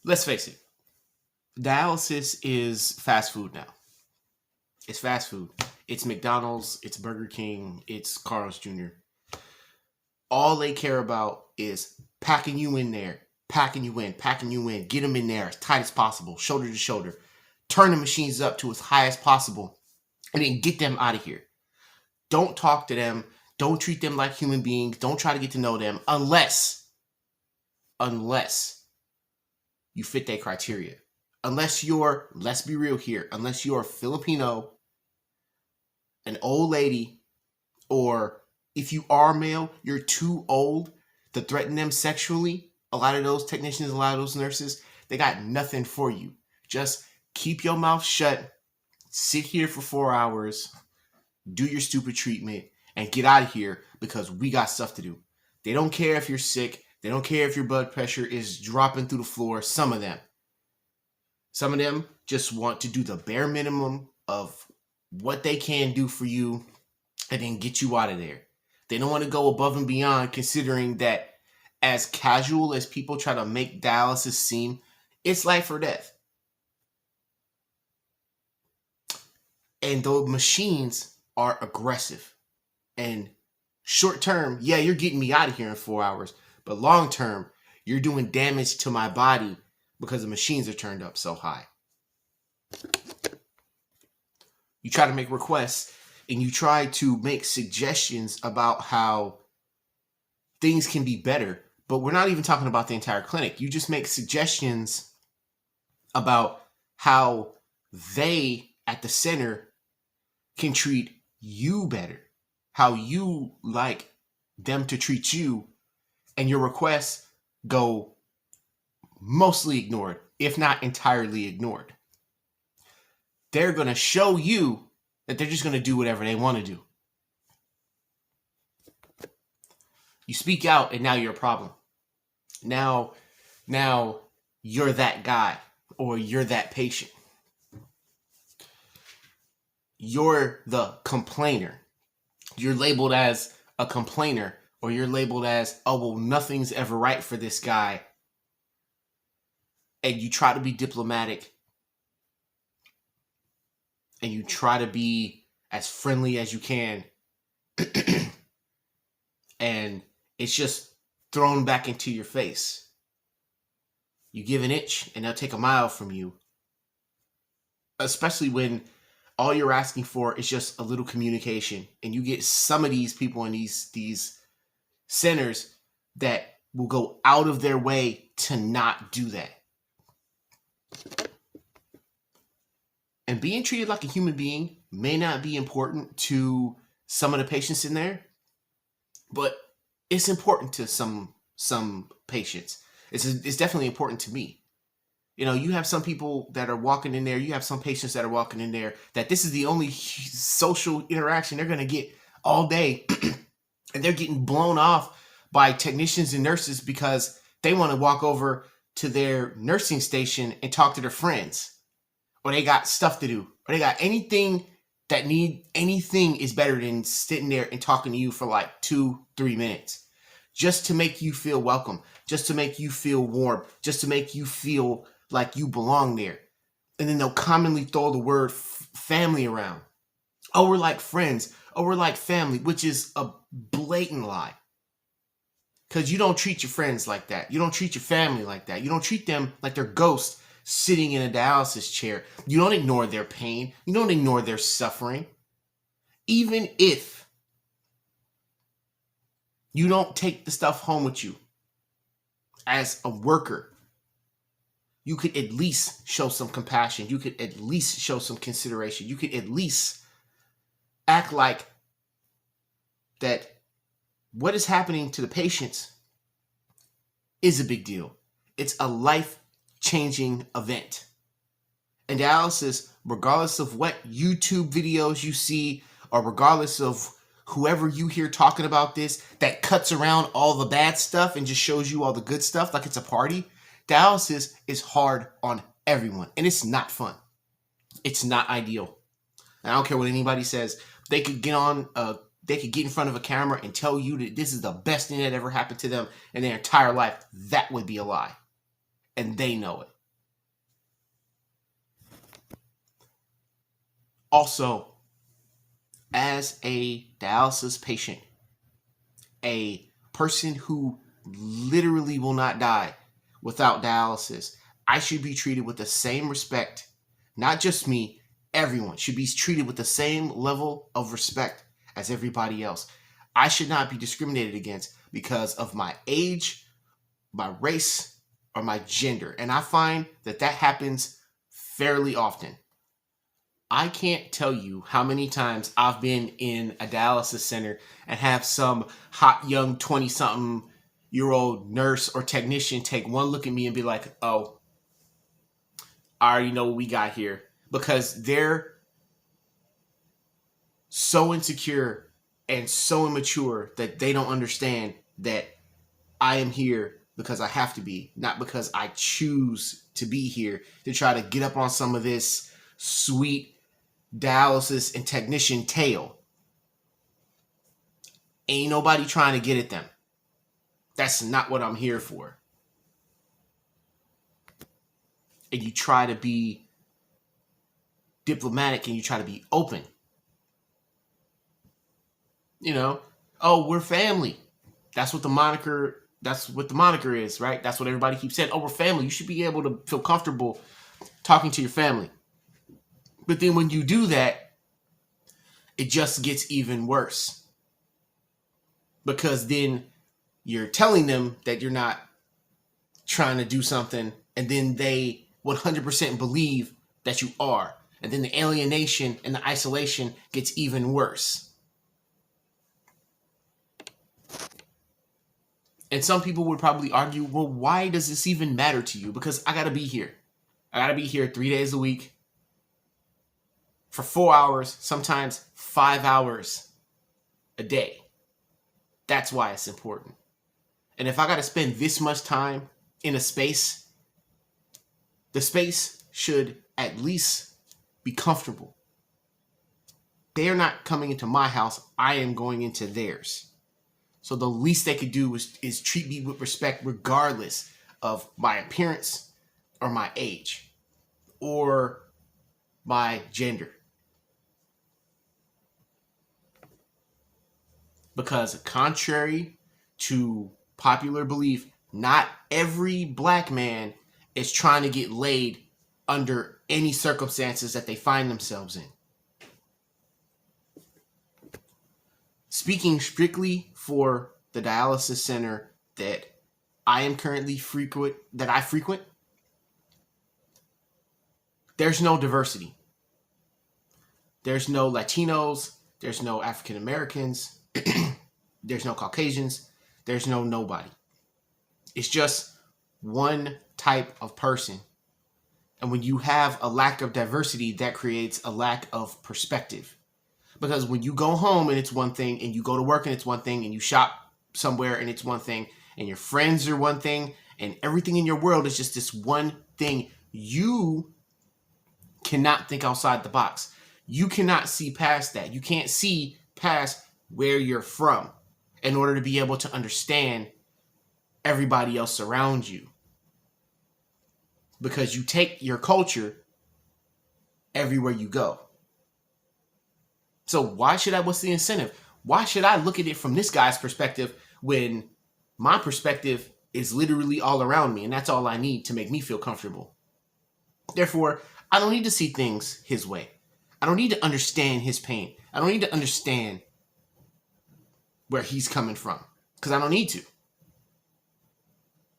let's face it, dialysis is fast food now. It's fast food. It's McDonald's, it's Burger King, it's Carl's Jr. All they care about is packing you in there, packing you in, get them in there as tight as possible, shoulder to shoulder. Turn the machines up to as high as possible, and then get them out of here. Don't talk to them. Don't treat them like human beings. Don't try to get to know them unless you fit their criteria. Unless you're, let's be real here, unless you're Filipino, an old lady, or if you are male, you're too old to threaten them sexually. A lot of those technicians, a lot of those nurses, they got nothing for you. Just keep your mouth shut, sit here for 4 hours, do your stupid treatment, and get out of here because we got stuff to do. They don't care if you're sick. They don't care if your blood pressure is dropping through the floor. Some of them just want to do the bare minimum of what they can do for you and then get you out of there. They don't want to go above and beyond, considering that as casual as people try to make dialysis seem, it's life or death. And the machines are aggressive. And short term, yeah, you're getting me out of here in 4 hours. But long term, you're doing damage to my body because the machines are turned up so high. You try to make requests and you try to make suggestions about how things can be better. But we're not even talking about the entire clinic. You just make suggestions about how they at the center can treat you better, how you like them to treat you, and your requests go mostly ignored, if not entirely ignored. They're going to show you that they're just going to do whatever they want to do. You speak out and now you're a problem. Now you're that guy or you're that patient. You're the complainer. You're labeled as a complainer, or you're labeled as, oh, well, nothing's ever right for this guy. And you try to be diplomatic and you try to be as friendly as you can. And it's just thrown back into your face. You give an inch and they'll take a mile from you. Especially when all you're asking for is just a little communication. And you get some of these people in these centers that will go out of their way to not do that. And being treated like a human being may not be important to some of the patients in there, but it's important to some patients. It's definitely important to me. You know, you have some people that are walking in there, you have some patients that are walking in there that this is the only social interaction they're going to get all day. And they're getting blown off by technicians and nurses because they want to walk over to their nursing station and talk to their friends. Or they got stuff to do. Or they got anything is better than sitting there and talking to you for like 2-3 minutes. Just to make you feel welcome. Just to make you feel warm. Just to make you feel like you belong there. And then they'll commonly throw the word family around. Oh, we're like friends. Oh, we're like family, which is a blatant lie. Because you don't treat your friends like that. You don't treat your family like that. You don't treat them like they're ghosts sitting in a dialysis chair. You don't ignore their pain. You don't ignore their suffering. Even if you don't take the stuff home with you as a worker, you could at least show some compassion. You could at least show some consideration. You could at least act like that what is happening to the patients is a big deal. It's a life-changing event. And dialysis, regardless of what YouTube videos you see, or regardless of whoever you hear talking about this, that cuts around all the bad stuff and just shows you all the good stuff like it's a party, dialysis is hard on everyone. And it's not fun. It's not ideal. And I don't care what anybody says. They could get in front of a camera and tell you that this is the best thing that ever happened to them in their entire life. That would be a lie. And they know it. Also, as a dialysis patient, a person who literally will not die without dialysis, I should be treated with the same respect. Not just me, everyone should be treated with the same level of respect as everybody else. I should not be discriminated against because of my age, my race, or my gender. And I find that that happens fairly often. I can't tell you how many times I've been in a dialysis center and have some hot young 20-something-year-old nurse or technician take one look at me and be like, oh, I already know what we got here. Because they're so insecure and so immature that they don't understand that I am here because I have to be, not because I choose to be here to try to get up on some of this sweet dialysis and technician tail. Ain't nobody trying to get at them. That's not what I'm here for. And you try to be diplomatic and you try to be open. You know, oh, we're family. That's what the moniker is, right? That's what everybody keeps saying. Oh, we're family. You should be able to feel comfortable talking to your family. But then when you do that, it just gets even worse. Because then you're telling them that you're not trying to do something, and then they 100% believe that you are. And then the alienation and the isolation gets even worse. And some people would probably argue, well, why does this even matter to you? Because I got to be here. I got to be here 3 days a week for 4 hours, sometimes 5 hours a day. That's why it's important. And if I got to spend this much time in a space, the space should at least be comfortable. They're not coming into my house. I am going into theirs. So the least they could do is treat me with respect regardless of my appearance or my age or my gender. Because contrary to popular belief, not every black man is trying to get laid under any circumstances that they find themselves in. Speaking strictly for the dialysis center that I frequent, there's no diversity. There's no Latinos, there's no African Americans, there's no Caucasians, there's no nobody. It's just one type of person. And when you have a lack of diversity, that creates a lack of perspective. Because when you go home and it's one thing, and you go to work and it's one thing, and you shop somewhere and it's one thing, and your friends are one thing, and everything in your world is just this one thing, you cannot think outside the box. You cannot see past that. You can't see past where you're from in order to be able to understand everybody else around you. Because you take your culture everywhere you go. So what's the incentive? Why should I look at it from this guy's perspective when my perspective is literally all around me, and that's all I need to make me feel comfortable? Therefore, I don't need to see things his way. I don't need to understand his pain. I don't need to understand where he's coming from, because I don't need to.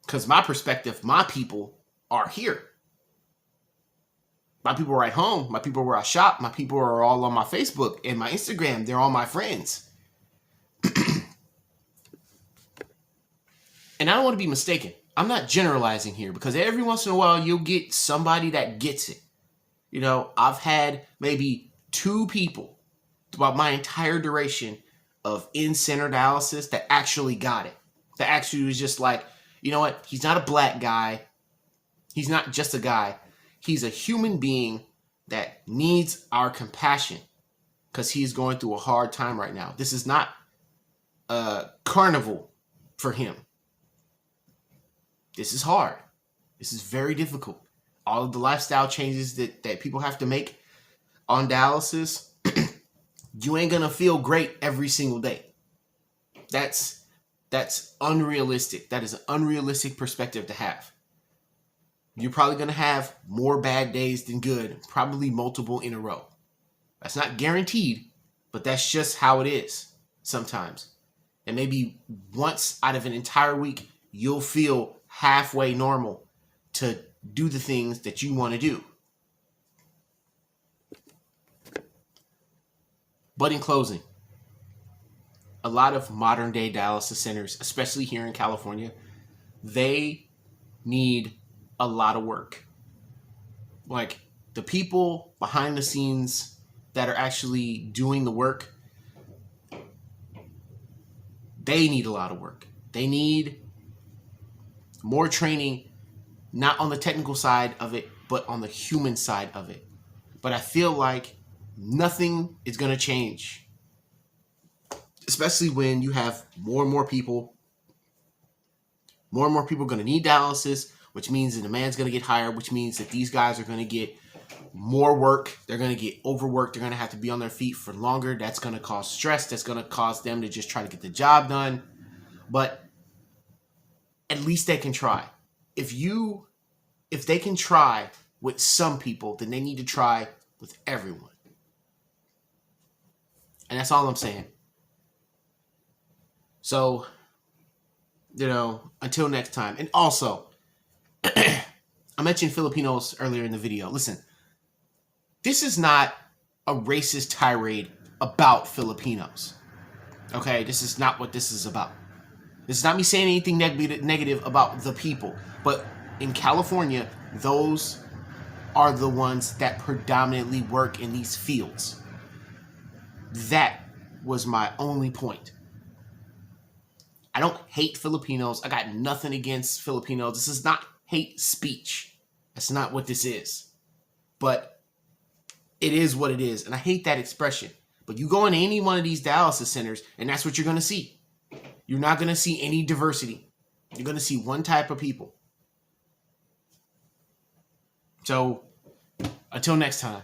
Because my perspective, my people are here. My people are at home. My people are where I shop. My people are all on my Facebook and my Instagram. They're all my friends. And I don't want to be mistaken. I'm not generalizing here, because every once in a while you'll get somebody that gets it. You know, I've had maybe 2 people throughout my entire duration of in-center dialysis that actually got it. That actually was just like, you know what? He's not a black guy. He's not just a guy. He's a human being that needs our compassion because he's going through a hard time right now. This is not a carnival for him. This is hard. This is very difficult. All of the lifestyle changes that people have to make. on dialysis, you ain't gonna feel great every single day. That's unrealistic. That is an unrealistic perspective to have. You're probably gonna have more bad days than good, probably multiple in a row. That's not guaranteed, but that's just how it is sometimes. And maybe once out of an entire week, you'll feel halfway normal to do the things that you want to do. But in closing, a lot of modern day dialysis centers, especially here in California, they need a lot of work. Like the people behind the scenes that are actually doing the work, they need a lot of work. They need more training, not on the technical side of it, but on the human side of it. But I feel like nothing is going to change, especially when you have more and more people. More and more people are going to need dialysis, which means the demand's going to get higher, which means that these guys are going to get more work. They're going to get overworked. They're going to have to be on their feet for longer. That's going to cause stress. That's going to cause them to just try to get the job done. But at least they can try. If they can try with some people, then they need to try with everyone. And that's all I'm saying. So, until next time. And also, I mentioned Filipinos earlier in the video. Listen, this is not a racist tirade about Filipinos. Okay? This is not what this is about. This is not me saying anything negative about the people. But in California, those are the ones that predominantly work in these fields. That was my only point. I don't hate Filipinos. I got nothing against Filipinos. This is not hate speech. That's not what this is. But it is what it is. And I hate that expression. But you go into any one of these dialysis centers, and that's what you're going to see. You're not going to see any diversity. You're going to see one type of people. So, until next time.